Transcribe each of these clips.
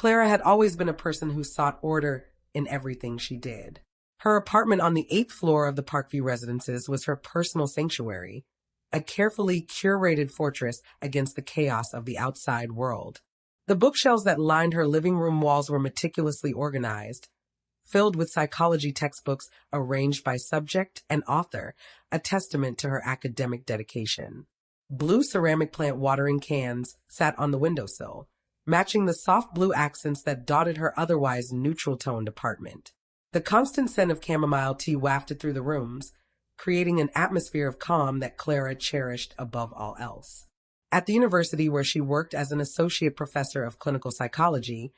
Clara had always been a person who sought order in everything she did. Her apartment on the 8th floor of the Parkview Residences was her personal sanctuary, a carefully curated fortress against the chaos of the outside world. The bookshelves that lined her living room walls were meticulously organized, filled with psychology textbooks arranged by subject and author, a testament to her academic dedication. Blue ceramic plant watering cans sat on the windowsill, matching the soft blue accents that dotted her otherwise neutral-toned apartment. The constant scent of chamomile tea wafted through the rooms, creating an atmosphere of calm that Clara cherished above all else. At the university where she worked as an associate professor of clinical psychology,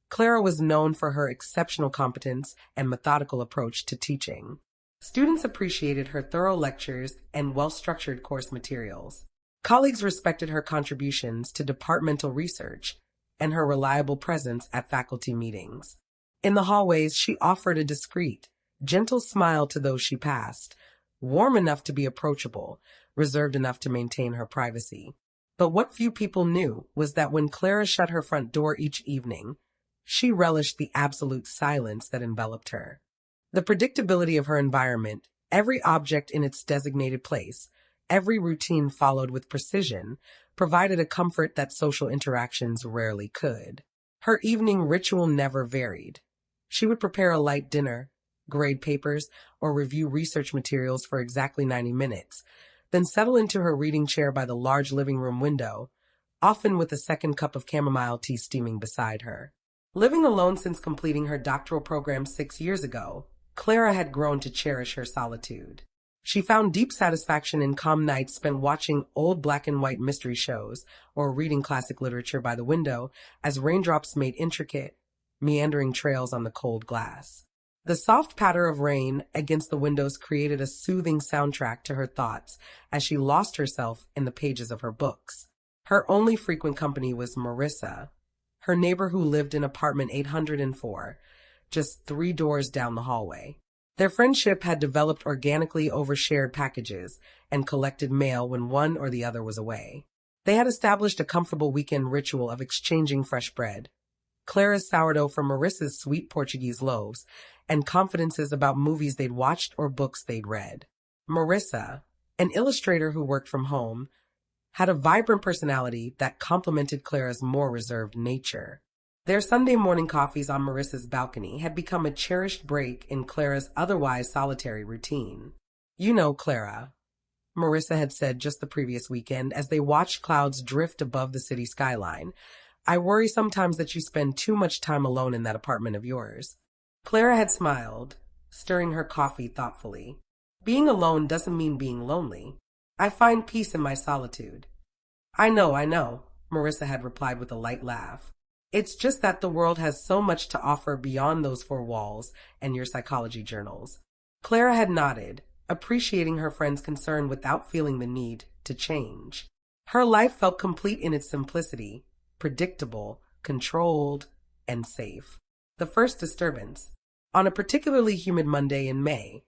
Clara was known for her exceptional competence and methodical approach to teaching. Students appreciated her thorough lectures and well-structured course materials. Colleagues respected her contributions to departmental research and her reliable presence at faculty meetings. In the hallways, she offered a discreet, gentle smile to those she passed, warm enough to be approachable, reserved enough to maintain her privacy. But what few people knew was that when Clara shut her front door each evening, she relished the absolute silence that enveloped her. The predictability of her environment, every object in its designated place, every routine followed with precision, provided a comfort that social interactions rarely could. Her evening ritual never varied. She would prepare a light dinner, grade papers, or review research materials for exactly 90 minutes, then settle into her reading chair by the large living room window, often with a second cup of chamomile tea steaming beside her. Living alone since completing her doctoral program 6 years ago, Clara had grown to cherish her solitude. She found deep satisfaction in calm nights spent watching old black and white mystery shows or reading classic literature by the window as raindrops made intricate, meandering trails on the cold glass. The soft patter of rain against the windows created a soothing soundtrack to her thoughts as she lost herself in the pages of her books. Her only frequent company was Marissa, her neighbor who lived in apartment 804, just 3 doors down the hallway. Their friendship had developed organically over shared packages and collected mail when one or the other was away. They had established a comfortable weekend ritual of exchanging fresh bread, Clara's sourdough for Marissa's sweet Portuguese loaves, and confidences about movies they'd watched or books they'd read. Marissa, an illustrator who worked from home, had a vibrant personality that complemented Clara's more reserved nature. Their Sunday morning coffees on Marissa's balcony had become a cherished break in Clara's otherwise solitary routine. "You know, Clara," Marissa had said just the previous weekend as they watched clouds drift above the city skyline, "I worry sometimes that you spend too much time alone in that apartment of yours." Clara had smiled, stirring her coffee thoughtfully. "Being alone doesn't mean being lonely. I find peace in my solitude." I know, Marissa had replied with a light laugh. "It's just that the world has so much to offer beyond those 4 walls and your psychology journals." Clara had nodded, appreciating her friend's concern without feeling the need to change. Her life felt complete in its simplicity, predictable, controlled, and safe. The first disturbance. On a particularly humid Monday in May,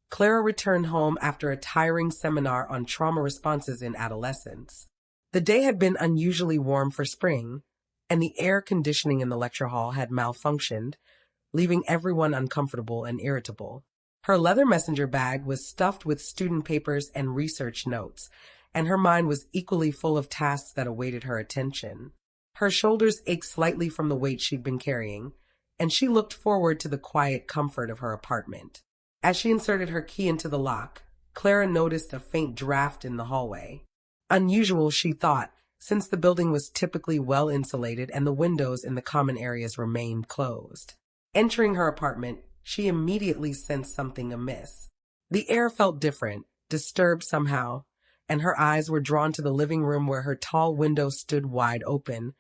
Clara returned home after a tiring seminar on trauma responses in adolescence. The day had been unusually warm for spring, and the air conditioning in the lecture hall had malfunctioned, leaving everyone uncomfortable and irritable. Her leather messenger bag was stuffed with student papers and research notes, and her mind was equally full of tasks that awaited her attention. Her shoulders ached slightly from the weight she'd been carrying, and she looked forward to the quiet comfort of her apartment. As she inserted her key into the lock, Clara noticed a faint draft in the hallway. Unusual, she thought, since the building was typically well insulated and the windows in the common areas remained closed. Entering her apartment, she immediately sensed something amiss. The air felt different, disturbed somehow, and her eyes were drawn to the living room where her tall window stood wide open,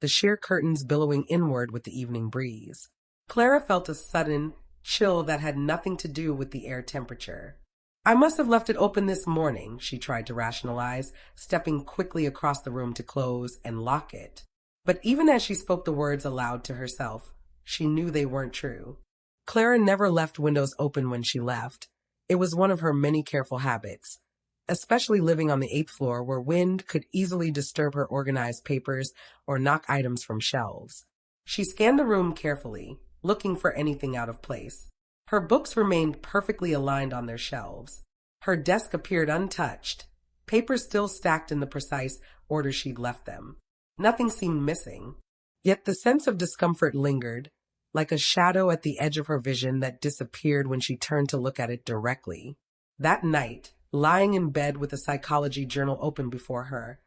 the sheer curtains billowing inward with the evening breeze. Clara felt a sudden chill that had nothing to do with the air temperature. "I must have left it open this morning," she tried to rationalize, stepping quickly across the room to close and lock it. But even as she spoke the words aloud to herself, she knew they weren't true. Clara never left windows open when she left. It was one of her many careful habits, especially living on the 8th floor where wind could easily disturb her organized papers or knock items from shelves. She scanned the room carefully, looking for anything out of place. Her books remained perfectly aligned on their shelves. Her desk appeared untouched, papers still stacked in the precise order she'd left them. Nothing seemed missing. Yet the sense of discomfort lingered, like a shadow at the edge of her vision that disappeared when she turned to look at it directly. That night, lying in bed with a psychology journal open before her,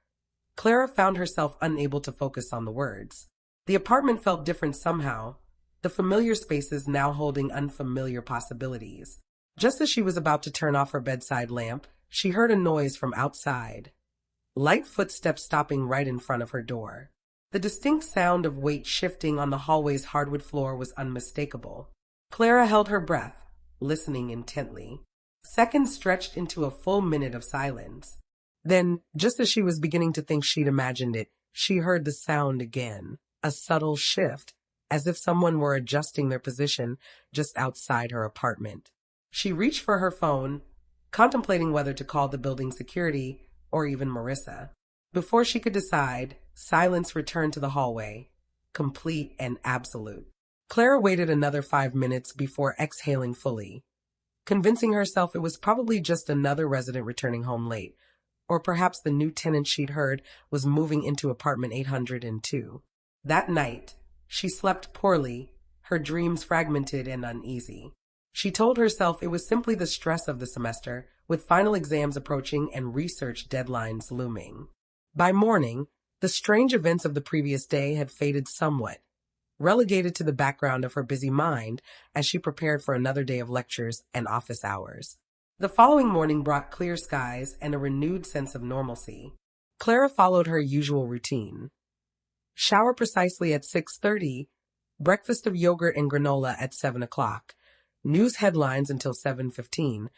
Clara found herself unable to focus on the words. The apartment felt different somehow, the familiar spaces now holding unfamiliar possibilities. Just as she was about to turn off her bedside lamp, she heard a noise from outside. Light footsteps stopping right in front of her door. The distinct sound of weight shifting on the hallway's hardwood floor was unmistakable. Clara held her breath, listening intently. Seconds stretched into a full minute of silence. Then, just as she was beginning to think she'd imagined it, she heard the sound again, a subtle shift, as if someone were adjusting their position just outside her apartment. She reached for her phone, contemplating whether to call the building security or even Marissa. Before she could decide, silence returned to the hallway, complete and absolute. Clara waited another 5 minutes before exhaling fully, convincing herself it was probably just another resident returning home late, or perhaps the new tenant she'd heard was moving into apartment 802. That night, she slept poorly, her dreams fragmented and uneasy. She told herself it was simply the stress of the semester, with final exams approaching and research deadlines looming. By morning, the strange events of the previous day had faded somewhat, relegated to the background of her busy mind as she prepared for another day of lectures and office hours. The following morning brought clear skies and a renewed sense of normalcy. Clara followed her usual routine. Shower precisely at 6:30, breakfast of yogurt and granola at 7 o'clock, news headlines until 7:15,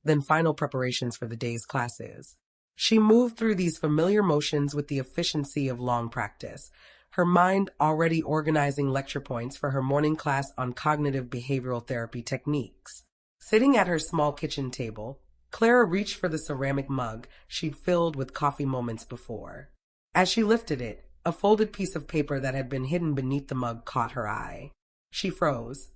then final preparations for the day's classes. She moved through these familiar motions with the efficiency of long practice, her mind already organizing lecture points for her morning class on cognitive behavioral therapy techniques. Sitting at her small kitchen table, Clara reached for the ceramic mug she'd filled with coffee moments before. As she lifted it, a folded piece of paper that had been hidden beneath the mug caught her eye. She froze,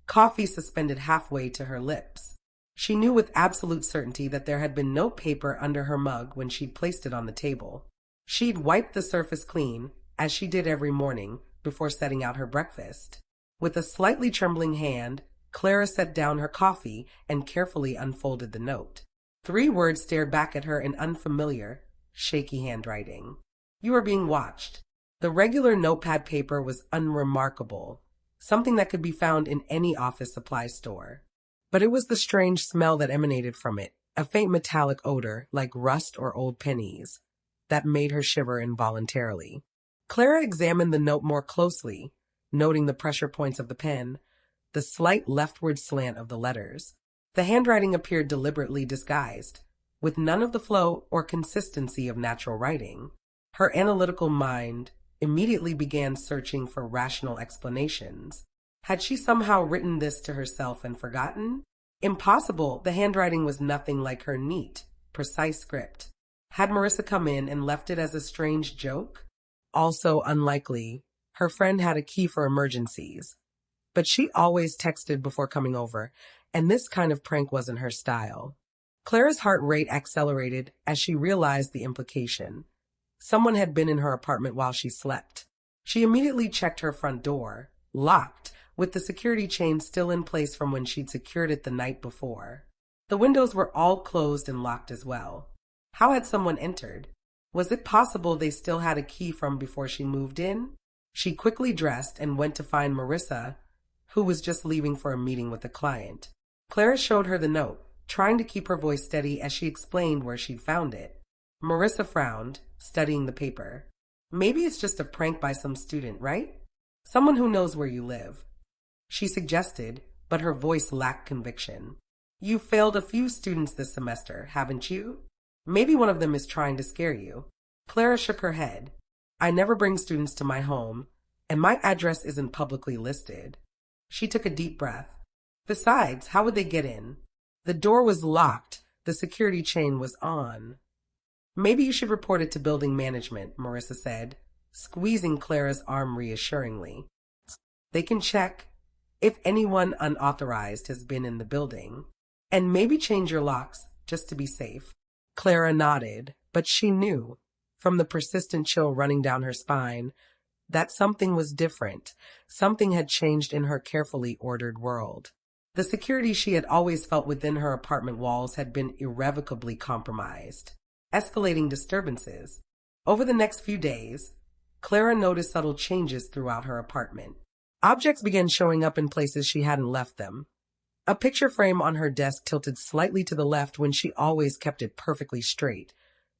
coffee suspended halfway to her lips. She knew with absolute certainty that there had been no paper under her mug when she'd placed it on the table. She'd wiped the surface clean, as she did every morning, before setting out her breakfast. With a slightly trembling hand, Clara set down her coffee and carefully unfolded the note. 3 words stared back at her in unfamiliar, shaky handwriting. You are being watched. The regular notepad paper was unremarkable, something that could be found in any office supply store. But it was the strange smell that emanated from it, a faint metallic odor like rust or old pennies, that made her shiver involuntarily. Clara examined the note more closely, noting the pressure points of the pen, the slight leftward slant of the letters. The handwriting appeared deliberately disguised, with none of the flow or consistency of natural writing. Her analytical mind immediately began searching for rational explanations. Had she somehow written this to herself and forgotten? Impossible. The handwriting was nothing like her neat, precise script. Had Marissa come in and left it as a strange joke? Also unlikely. Her friend had a key for emergencies. But she always texted before coming over, and this kind of prank wasn't her style. Clara's heart rate accelerated as she realized the implication. Someone had been in her apartment while she slept. She immediately checked her front door, locked, with the security chain still in place from when she'd secured it the night before. The windows were all closed and locked as well. How had someone entered? Was it possible they still had a key from before she moved in? She quickly dressed and went to find Marissa, who was just leaving for a meeting with a client. Clara showed her the note, trying to keep her voice steady as she explained where she'd found it. Marissa frowned, studying the paper. Maybe it's just a prank by some student, right? Someone who knows where you live. She suggested, but her voice lacked conviction. You've failed a few students this semester, haven't you? Maybe one of them is trying to scare you. Clara shook her head. I never bring students to my home, and my address isn't publicly listed. She took a deep breath. Besides, how would they get in? The door was locked. The security chain was on. Maybe you should report it to building management, Marissa said, squeezing Clara's arm reassuringly. They can check if anyone unauthorized has been in the building, and maybe change your locks just to be safe. Clara nodded, but she knew, from the persistent chill running down her spine, that something was different. Something had changed in her carefully ordered world. The security she had always felt within her apartment walls had been irrevocably compromised, escalating disturbances. Over the next few days, Clara noticed subtle changes throughout her apartment. Objects began showing up in places she hadn't left them. A picture frame on her desk tilted slightly to the left when she always kept it perfectly straight.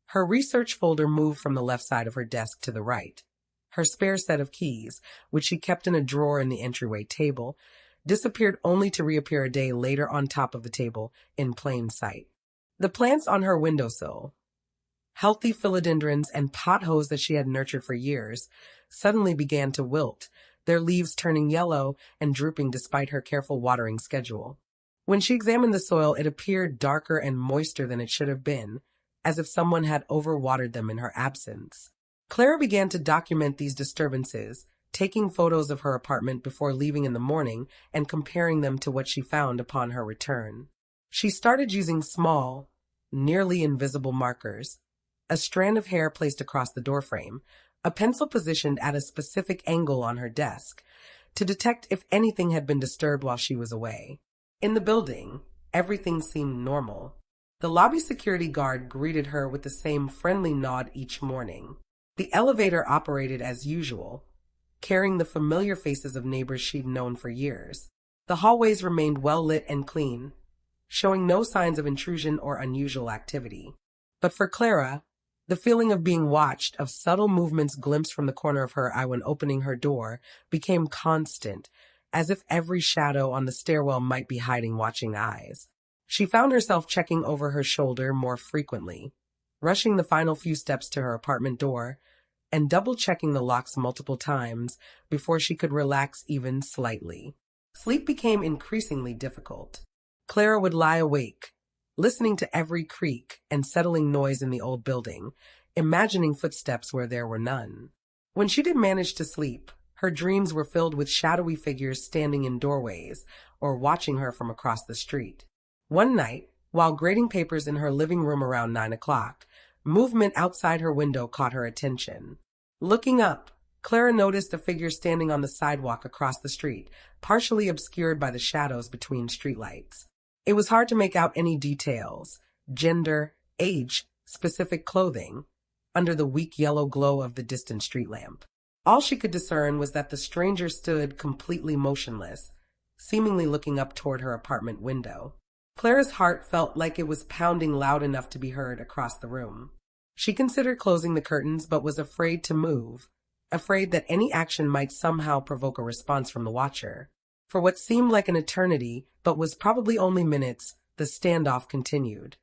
Her research folder moved from the left side of her desk to the right. Her spare set of keys, which she kept in a drawer in the entryway table, disappeared only to reappear a day later on top of the table in plain sight. The plants on her windowsill, healthy philodendrons and pothoes that she had nurtured for years, suddenly began to wilt, their leaves turning yellow and drooping despite her careful watering schedule. When she examined the soil, it appeared darker and moister than it should have been, as if someone had overwatered them in her absence. Clara began to document these disturbances, taking photos of her apartment before leaving in the morning and comparing them to what she found upon her return. She started using small, nearly invisible markers, a strand of hair placed across the doorframe, a pencil positioned at a specific angle on her desk, to detect if anything had been disturbed while she was away. In the building, everything seemed normal. The lobby security guard greeted her with the same friendly nod each morning. The elevator operated as usual, carrying the familiar faces of neighbors she'd known for years. The hallways remained well lit and clean, showing no signs of intrusion or unusual activity. But for Clara, the feeling of being watched, of subtle movements glimpsed from the corner of her eye when opening her door, became constant, as if every shadow on the stairwell might be hiding watching eyes. She found herself checking over her shoulder more frequently, rushing the final few steps to her apartment door, and double-checking the locks multiple times before she could relax even slightly. Sleep became increasingly difficult. Clara would lie awake, listening to every creak and settling noise in the old building, imagining footsteps where there were none. When she did manage to sleep, her dreams were filled with shadowy figures standing in doorways or watching her from across the street. One night, while grading papers in her living room around 9 o'clock, movement outside her window caught her attention. Looking up, Clara noticed a figure standing on the sidewalk across the street, partially obscured by the shadows between streetlights. It was hard to make out any details, gender, age, specific clothing, under the weak yellow glow of the distant street lamp. All she could discern was that the stranger stood completely motionless, seemingly looking up toward her apartment window. Clara's heart felt like it was pounding loud enough to be heard across the room. She considered closing the curtains but was afraid to move, afraid that any action might somehow provoke a response from the watcher. For what seemed like an eternity, but was probably only minutes, the standoff continued.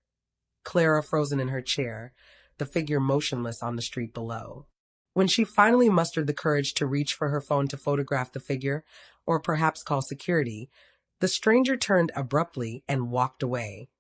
Clara frozen in her chair, the figure motionless on the street below. When she finally mustered the courage to reach for her phone to photograph the figure, or perhaps call security, the stranger turned abruptly and walked away,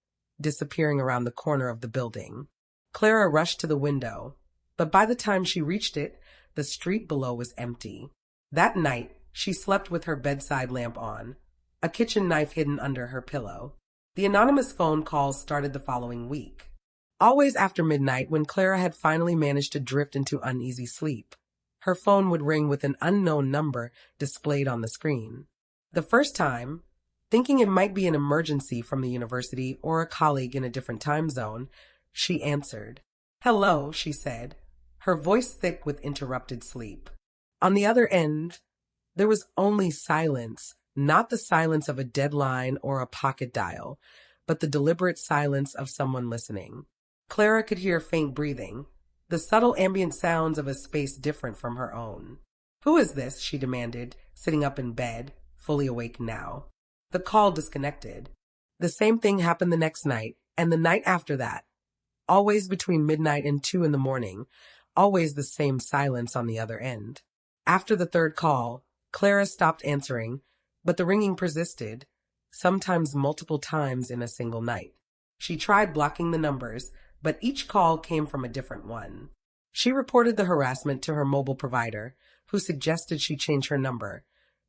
disappearing around the corner of the building. Clara rushed to the window, but by the time she reached it, the street below was empty. That night, she slept with her bedside lamp on, a kitchen knife hidden under her pillow. The anonymous phone calls started the following week. Always after midnight, when Clara had finally managed to drift into uneasy sleep, her phone would ring with an unknown number displayed on the screen. The first time, thinking it might be an emergency from the university or a colleague in a different time zone, she answered. "Hello," she said, her voice thick with interrupted sleep. On the other end, there was only silence, not the silence of a deadline or a pocket dial, but the deliberate silence of someone listening. Clara could hear faint breathing, the subtle ambient sounds of a space different from her own. "Who is this?" she demanded, sitting up in bed, fully awake now. The call disconnected. The same thing happened the next night, and the night after that. Always between midnight and 2 in the morning, always the same silence on the other end. After the third call, Clara stopped answering, but the ringing persisted, sometimes multiple times in a single night. She tried blocking the numbers, but each call came from a different one. She reported the harassment to her mobile provider, who suggested she change her number,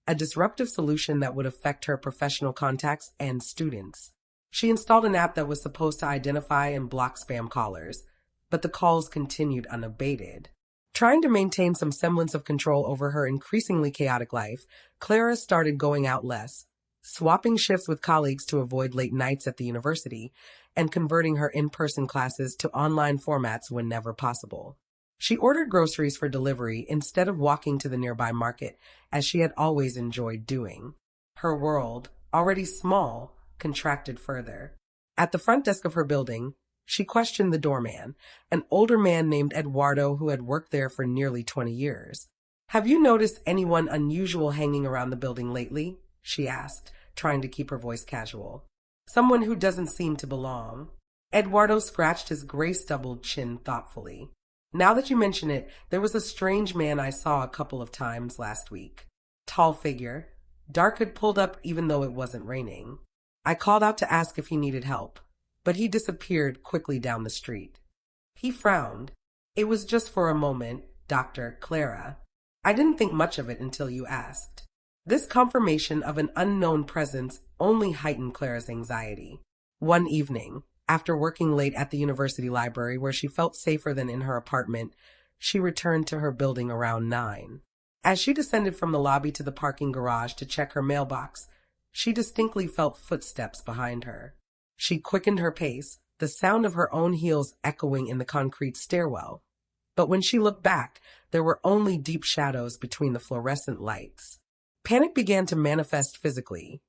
a disruptive solution that would affect her professional contacts and students. She installed an app that was supposed to identify and block spam callers, but the calls continued unabated. Trying to maintain some semblance of control over her increasingly chaotic life, Clara started going out less, swapping shifts with colleagues to avoid late nights at the university, and converting her in-person classes to online formats whenever possible. She ordered groceries for delivery instead of walking to the nearby market, as she had always enjoyed doing. Her world, already small, contracted further. At the front desk of her building, she questioned the doorman, an older man named Eduardo who had worked there for nearly 20 years. "Have you noticed anyone unusual hanging around the building lately?" she asked, trying to keep her voice casual. "Someone who doesn't seem to belong." Eduardo scratched his gray-stubbled chin thoughtfully. "Now that you mention it, there was a strange man I saw a couple of times last week. Tall figure, dark hood pulled up even though it wasn't raining. I called out to ask if he needed help, but he disappeared quickly down the street." He frowned. "It was just for a moment, Dr. Clara. I didn't think much of it until you asked." This confirmation of an unknown presence only heightened Clara's anxiety. One evening, after working late at the university library where she felt safer than in her apartment, she returned to her building around 9. As she descended from the lobby to the parking garage to check her mailbox, she distinctly felt footsteps behind her. She quickened her pace, the sound of her own heels echoing in the concrete stairwell. But when she looked back, there were only deep shadows between the fluorescent lights. Panic began to manifest physically.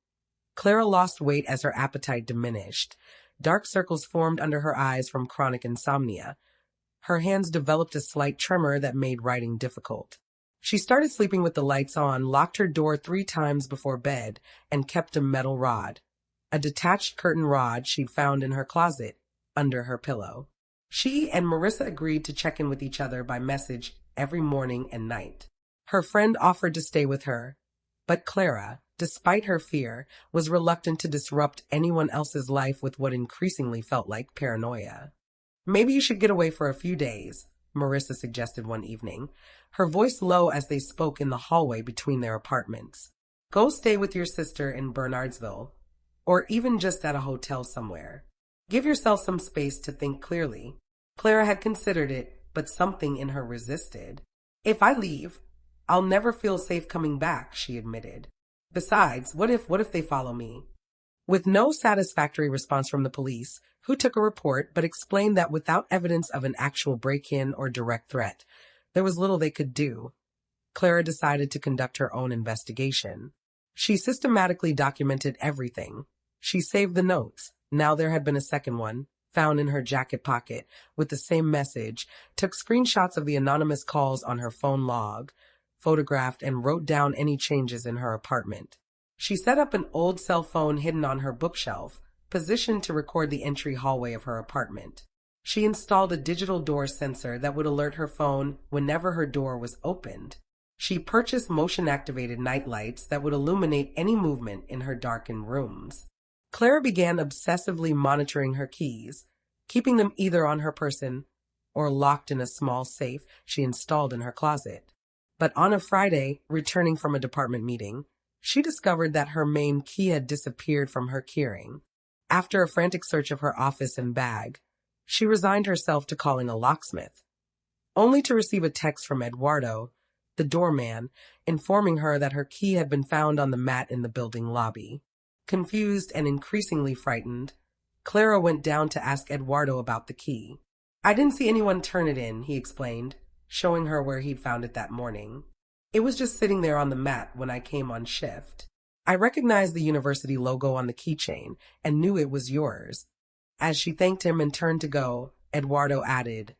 Clara lost weight as her appetite diminished. Dark circles formed under her eyes from chronic insomnia. Her hands developed a slight tremor that made writing difficult. She started sleeping with the lights on, locked her door 3 times before bed, and kept a metal rod, a detached curtain rod she'd found in her closet, under her pillow. She and Marissa agreed to check in with each other by message every morning and night. Her friend offered to stay with her, but Clara, despite her fear, was reluctant to disrupt anyone else's life with what increasingly felt like paranoia. "Maybe you should get away for a few days," Marissa suggested one evening, her voice low as they spoke in the hallway between their apartments. "Go stay with your sister in Bernardsville, or even just at a hotel somewhere. Give yourself some space to think clearly." Clara had considered it, but something in her resisted. "If I leave, I'll never feel safe coming back," she admitted. "Besides, what if they follow me?" With no satisfactory response from the police, who took a report but explained that without evidence of an actual break-in or direct threat, there was little they could do, Clara decided to conduct her own investigation. She systematically documented everything. She saved the notes. Now there had been a second one, found in her jacket pocket, with the same message, took screenshots of the anonymous calls on her phone log, photographed and wrote down any changes in her apartment. She set up an old cell phone hidden on her bookshelf, positioned to record the entry hallway of her apartment. She installed a digital door sensor that would alert her phone whenever her door was opened. She purchased motion-activated night lights that would illuminate any movement in her darkened rooms. Clara began obsessively monitoring her keys, keeping them either on her person or locked in a small safe she installed in her closet. But on a Friday, returning from a department meeting, she discovered that her main key had disappeared from her keyring. After a frantic search of her office and bag, she resigned herself to calling a locksmith, only to receive a text from Eduardo, the doorman, informing her that her key had been found on the mat in the building lobby. Confused and increasingly frightened, Clara went down to ask Eduardo about the key. "I didn't see anyone turn it in," he explained, showing her where he'd found it that morning. "It was just sitting there on the mat when I came on shift. I recognized the university logo on the keychain and knew it was yours." As she thanked him and turned to go, Eduardo added,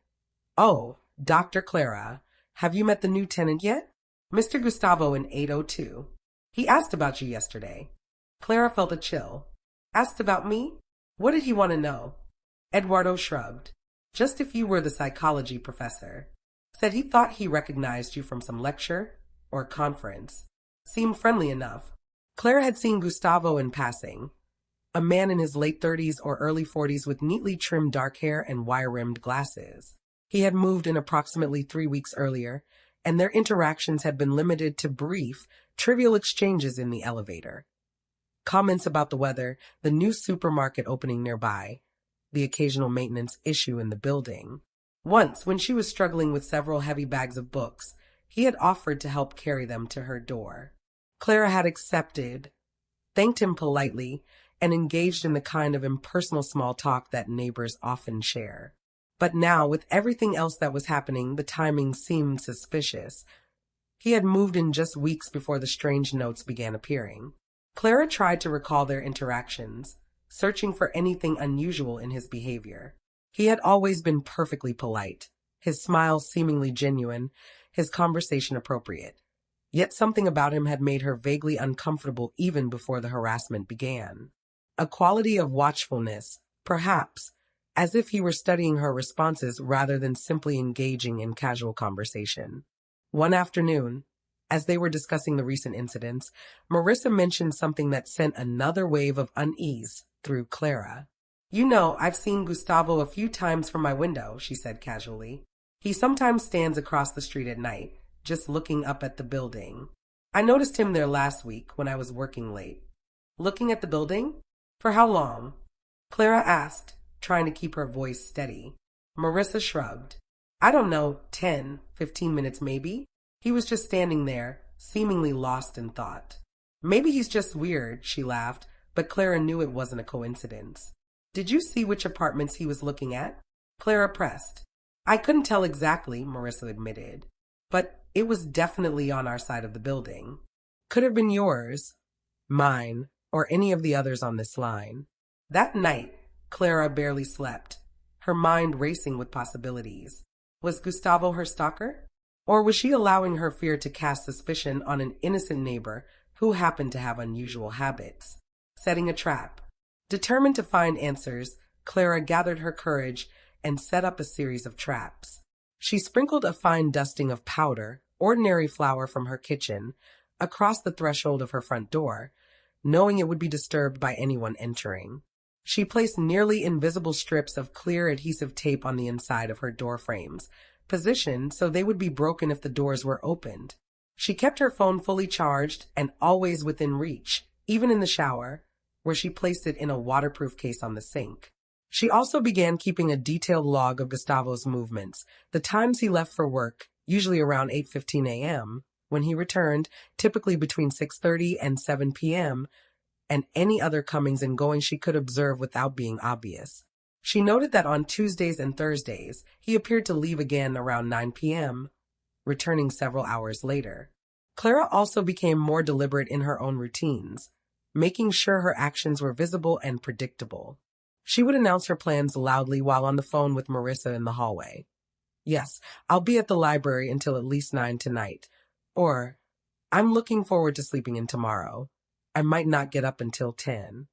"Oh, Dr. Clara, have you met the new tenant yet? Mr. Gustavo in 802. He asked about you yesterday." Clara felt a chill. "Asked about me? What did he want to know?" Eduardo shrugged. "Just if you were the psychology professor. Said he thought he recognized you from some lecture or conference. Seemed friendly enough." Clara had seen Gustavo in passing, a man in his late 30s or early 40s with neatly trimmed dark hair and wire-rimmed glasses. He had moved in approximately 3 weeks earlier, and their interactions had been limited to brief, trivial exchanges in the elevator. Comments about the weather, the new supermarket opening nearby, the occasional maintenance issue in the building. Once, when she was struggling with several heavy bags of books, he had offered to help carry them to her door. Clara had accepted, thanked him politely, and engaged in the kind of impersonal small talk that neighbors often share. But now, with everything else that was happening, the timing seemed suspicious. He had moved in just weeks before the strange notes began appearing. Clara tried to recall their interactions, searching for anything unusual in his behavior. He had always been perfectly polite, his smile seemingly genuine, his conversation appropriate. Yet something about him had made her vaguely uncomfortable even before the harassment began. A quality of watchfulness, perhaps, as if he were studying her responses rather than simply engaging in casual conversation. One afternoon, as they were discussing the recent incidents, Marissa mentioned something that sent another wave of unease through Clara. "You know, I've seen Gustavo a few times from my window," she said casually. "He sometimes stands across the street at night, just looking up at the building. I noticed him there last week when I was working late." "Looking at the building? For how long?" Clara asked, trying to keep her voice steady. Marissa shrugged. "I don't know, 10, 15 minutes maybe. He was just standing there, seemingly lost in thought." "Maybe he's just weird," she laughed, but Clara knew it wasn't a coincidence. "Did you see which apartments he was looking at?" Clara pressed. "I couldn't tell exactly," Marissa admitted, "but it was definitely on our side of the building. Could have been yours, mine, or any of the others on this line." That night, Clara barely slept, her mind racing with possibilities. Was Gustavo her stalker? Or was she allowing her fear to cast suspicion on an innocent neighbor who happened to have unusual habits? Setting a trap. Determined to find answers, Clara gathered her courage and set up a series of traps. She sprinkled a fine dusting of powder, ordinary flour from her kitchen, across the threshold of her front door, knowing it would be disturbed by anyone entering. She placed nearly invisible strips of clear adhesive tape on the inside of her door frames, positioned so they would be broken if the doors were opened. She kept her phone fully charged and always within reach, even in the shower, where she placed it in a waterproof case on the sink. She also began keeping a detailed log of Gustavo's movements, the times he left for work, usually around 8:15 a.m., when he returned, typically between 6:30 and 7 p.m., and any other comings and goings she could observe without being obvious. She noted that on Tuesdays and Thursdays, he appeared to leave again around 9 p.m., returning several hours later. Clara also became more deliberate in her own routines, making sure her actions were visible and predictable. She would announce her plans loudly while on the phone with Marissa in the hallway. "Yes, I'll be at the library until at least 9 tonight," or "I'm looking forward to sleeping in tomorrow. I might not get up until 10.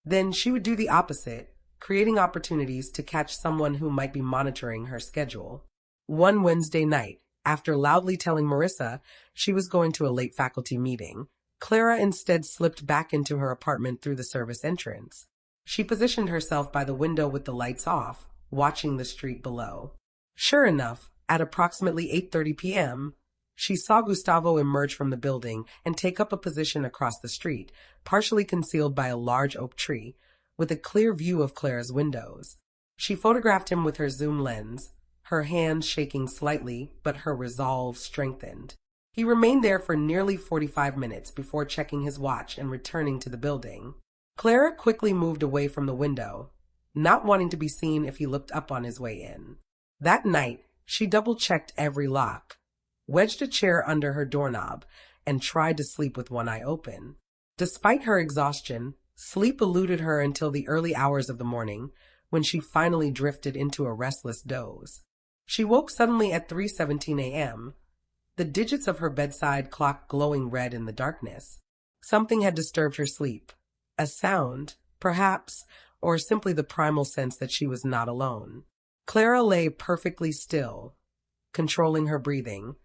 Then she would do the opposite, creating opportunities to catch someone who might be monitoring her schedule. One Wednesday night, after loudly telling Marissa she was going to a late faculty meeting, Clara instead slipped back into her apartment through the service entrance. She positioned herself by the window with the lights off, watching the street below. Sure enough, at approximately 8:30 p.m., she saw Gustavo emerge from the building and take up a position across the street, partially concealed by a large oak tree, with a clear view of Clara's windows. She photographed him with her zoom lens, her hands shaking slightly, but her resolve strengthened. He remained there for nearly 45 minutes before checking his watch and returning to the building. Clara quickly moved away from the window, not wanting to be seen if he looked up on his way in. That night, she double-checked every lock, wedged a chair under her doorknob, and tried to sleep with one eye open. Despite her exhaustion, sleep eluded her until the early hours of the morning, when she finally drifted into a restless doze. She woke suddenly at 3:17 a.m., the digits of her bedside clock glowing red in the darkness. Something had disturbed her sleep. A sound, perhaps, or simply the primal sense that she was not alone. Clara lay perfectly still, controlling her breathing,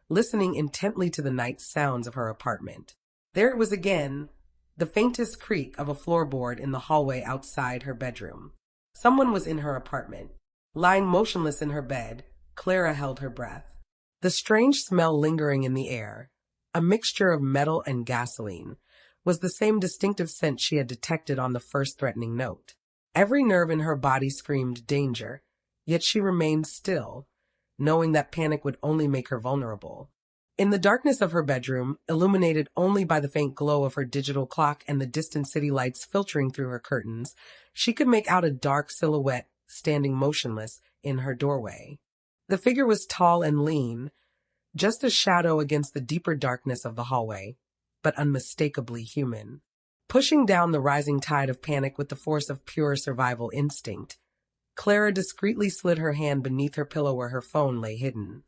listening intently to the night sounds of her apartment. There it was again, the faintest creak of a floorboard in the hallway outside her bedroom. Someone was in her apartment. Lying motionless in her bed, Clara held her breath. The strange smell lingering in the air, a mixture of metal and gasoline, was the same distinctive scent she had detected on the first threatening note. Every nerve in her body screamed danger, yet she remained still, knowing that panic would only make her vulnerable. In the darkness of her bedroom, illuminated only by the faint glow of her digital clock and the distant city lights filtering through her curtains, she could make out a dark silhouette standing motionless in her doorway. The figure was tall and lean, just a shadow against the deeper darkness of the hallway, but unmistakably human. Pushing down the rising tide of panic with the force of pure survival instinct, Clara discreetly slid her hand beneath her pillow where her phone lay hidden.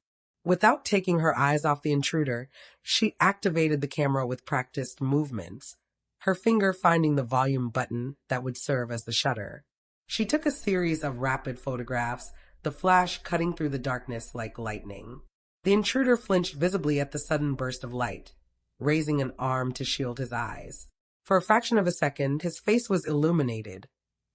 Without taking her eyes off the intruder, she activated the camera with practiced movements, her finger finding the volume button that would serve as the shutter. She took a series of rapid photographs, the flash cutting through the darkness like lightning. The intruder flinched visibly at the sudden burst of light, raising an arm to shield his eyes. For a fraction of a second, his face was illuminated,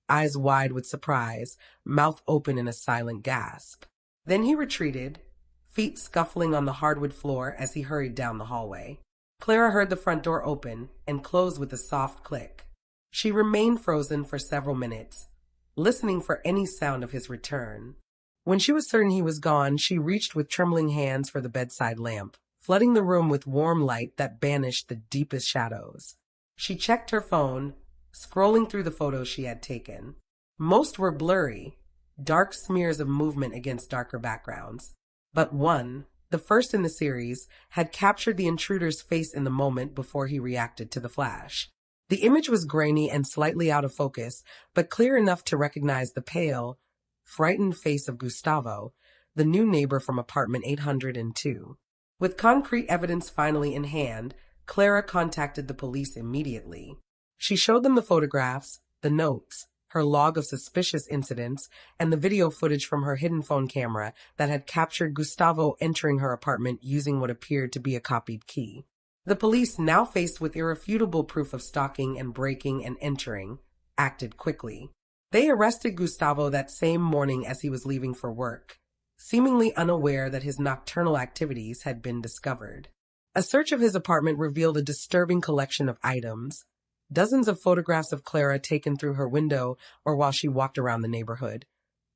eyes wide with surprise, mouth open in a silent gasp. Then he retreated, feet scuffling on the hardwood floor as he hurried down the hallway. Clara heard the front door open and close with a soft click. She remained frozen for several minutes, listening for any sound of his return. When she was certain he was gone, she reached with trembling hands for the bedside lamp, flooding the room with warm light that banished the deepest shadows. She checked her phone, scrolling through the photos she had taken. Most were blurry, dark smears of movement against darker backgrounds. But one, the first in the series, had captured the intruder's face in the moment before he reacted to the flash. The image was grainy and slightly out of focus, but clear enough to recognize the pale, frightened face of Gustavo, the new neighbor from apartment 802. With concrete evidence finally in hand, Clara contacted the police immediately. She showed them the photographs, the notes, her log of suspicious incidents, and the video footage from her hidden phone camera that had captured Gustavo entering her apartment using what appeared to be a copied key. The police, now faced with irrefutable proof of stalking and breaking and entering, acted quickly. They arrested Gustavo that same morning as he was leaving for work, seemingly unaware that his nocturnal activities had been discovered. A search of his apartment revealed a disturbing collection of items, dozens of photographs of Clara taken through her window or while she walked around the neighborhood,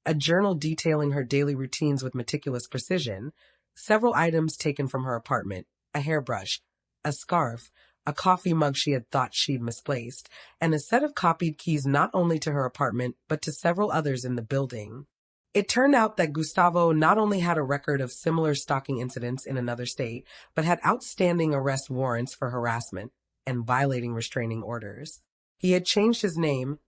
a journal detailing her daily routines with meticulous precision, several items taken from her apartment, a hairbrush, a scarf, a coffee mug she had thought she'd misplaced, and a set of copied keys not only to her apartment but to several others in the building. It turned out that Gustavo not only had a record of similar stalking incidents in another state, but had outstanding arrest warrants for harassment and violating restraining orders. He had changed his name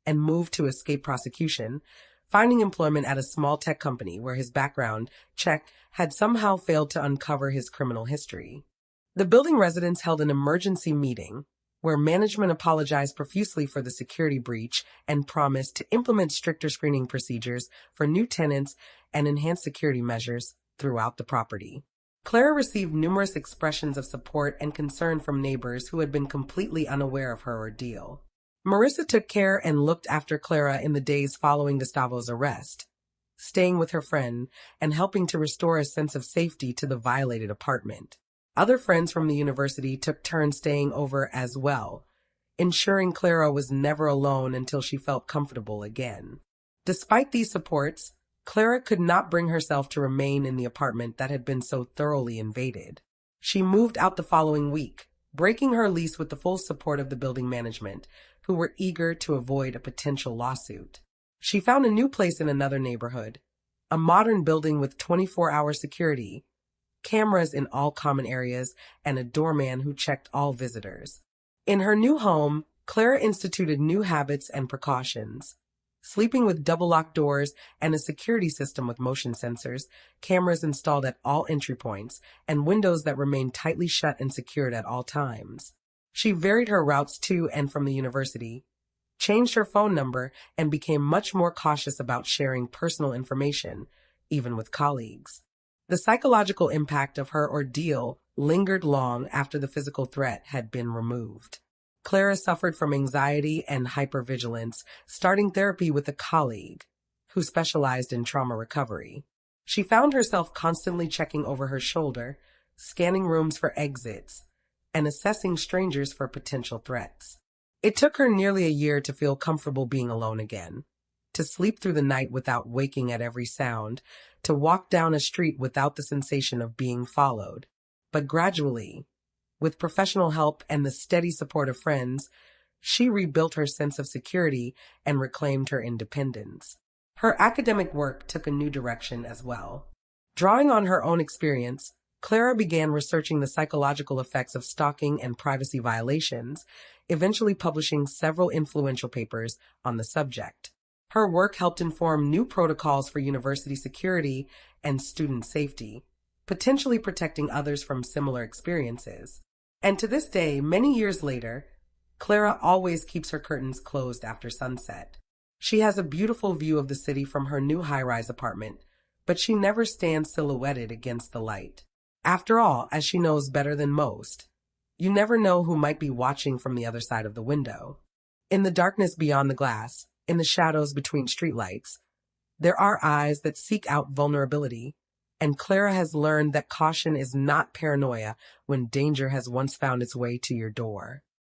and moved to escape prosecution, finding employment at a small tech company where his background check had somehow failed to uncover his criminal history. The building residents held an emergency meeting where management apologized profusely for the security breach and promised to implement stricter screening procedures for new tenants and enhance security measures throughout the property. Clara received numerous expressions of support and concern from neighbors who had been completely unaware of her ordeal. Marissa took care and looked after Clara in the days following Gustavo's arrest, staying with her friend and helping to restore a sense of safety to the violated apartment. Other friends from the university took turns staying over as well, ensuring Clara was never alone until she felt comfortable again. Despite these supports, Clara could not bring herself to remain in the apartment that had been so thoroughly invaded. She moved out the following week, breaking her lease with the full support of the building management, who were eager to avoid a potential lawsuit. She found a new place in another neighborhood, a modern building with 24-hour security, cameras in all common areas, and a doorman who checked all visitors. In her new home, Clara instituted new habits and precautions. Sleeping with double-locked doors and a security system with motion sensors, cameras installed at all entry points, and windows that remained tightly shut and secured at all times. She varied her routes to and from the university, changed her phone number, and became much more cautious about sharing personal information, even with colleagues. The psychological impact of her ordeal lingered long after the physical threat had been removed. Clara suffered from anxiety and hypervigilance, starting therapy with a colleague who specialized in trauma recovery. She found herself constantly checking over her shoulder, scanning rooms for exits, and assessing strangers for potential threats. It took her nearly a year to feel comfortable being alone again, to sleep through the night without waking at every sound, to walk down a street without the sensation of being followed. But gradually, with professional help and the steady support of friends, she rebuilt her sense of security and reclaimed her independence. Her academic work took a new direction as well. Drawing on her own experience, Clara began researching the psychological effects of stalking and privacy violations, eventually publishing several influential papers on the subject. Her work helped inform new protocols for university security and student safety, potentially protecting others from similar experiences. And to this day, many years later, Clara always keeps her curtains closed after sunset. She has a beautiful view of the city from her new high-rise apartment, but she never stands silhouetted against the light. After all, as she knows better than most, you never know who might be watching from the other side of the window. In the darkness beyond the glass, in the shadows between streetlights, there are eyes that seek out vulnerability, and Clara has learned that caution is not paranoia when danger has once found its way to your door.